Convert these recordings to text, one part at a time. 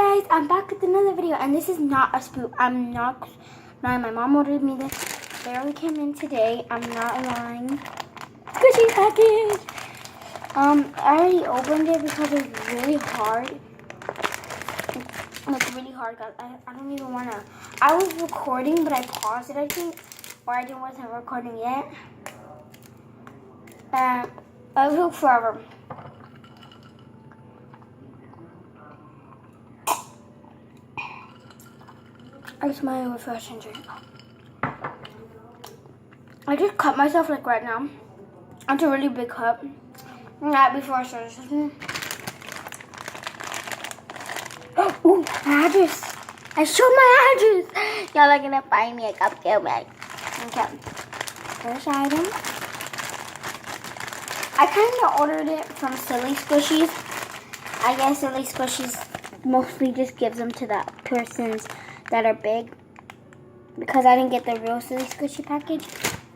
Hi guys, I'm back with another video, and this is not a spoof. I'm not lying. My mom ordered me this. Barely came in today. I'm not lying. Squishy package. I already opened it because it's really hard. It's really hard, guys. I don't even wanna. I was recording, but I paused it, I think, or I wasn't recording yet. And it took forever. I smell a refreshing drink. I just cut myself like right now. It's a really big cup. Not before I started something. Oh, my address. I showed my address. Y'all are gonna find me a cupcake bag. Okay. First item. I kind of ordered it from Silly Squishies. I guess Silly Squishies mostly just gives them to the persons that are big, because I didn't get the real Silly Squishy package.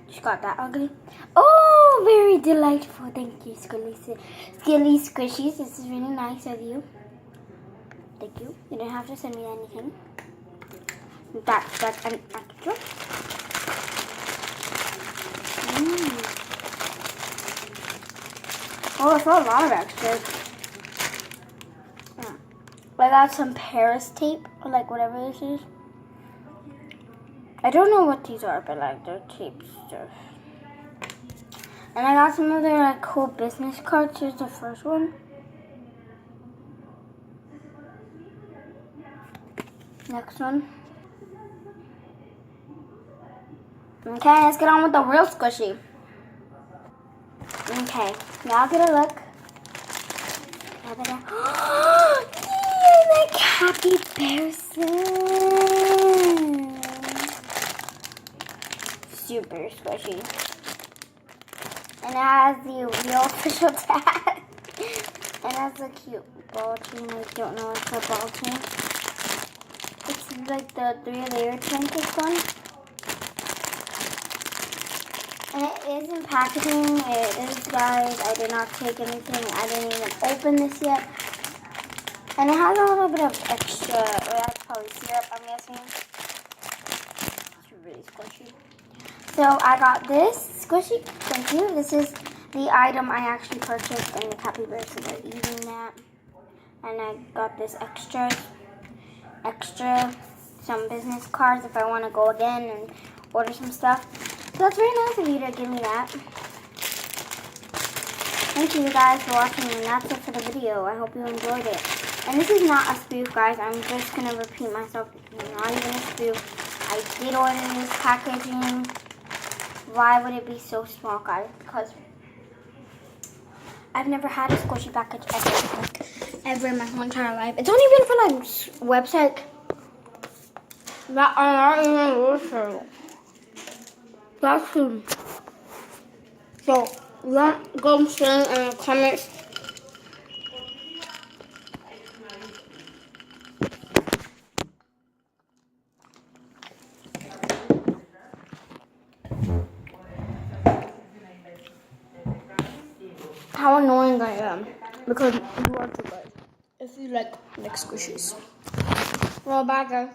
Just got that ugly. Oh, very delightful. Thank you, Silly Squishies. This is really nice of you. Thank you. You didn't have to send me anything. That's an extra. Oh, it's a lot of extras. I got some Paris tape, or like whatever this is. I don't know what these are, but like they're tape stuff. And I got some other like cool business cards. Here's the first one. Next one. Okay, let's get on with the real squishy. Okay, now get a look. Like happy person. Super squishy. And it has the real official tag. And that's a cute ball chain. I don't know what's the ball chain. It's like the 3-layer pancake one. And it is in packaging. It is, guys. I did not take anything. I didn't even open this yet. And it has a little bit of extra, or that's probably syrup, I'm guessing. It's really squishy. So I got this squishy. Thank you. This is the item I actually purchased, and the happy bears are eating that. And I got this extra, some business cards if I want to go again and order some stuff. So that's very nice of you to give me that. Thank you guys for watching, and that's it for the video. I hope you enjoyed it. And this is not a spoof, guys. I'm just going to repeat myself. Not even a spoof. I did order this packaging. Why would it be so small, guys? Because I've never had a squishy package ever in my whole entire life. It's only been for like website that are not even useful. That's true. So, go say in the comments. How annoying I am, because you are too good if you like squishies. Well, bye guys.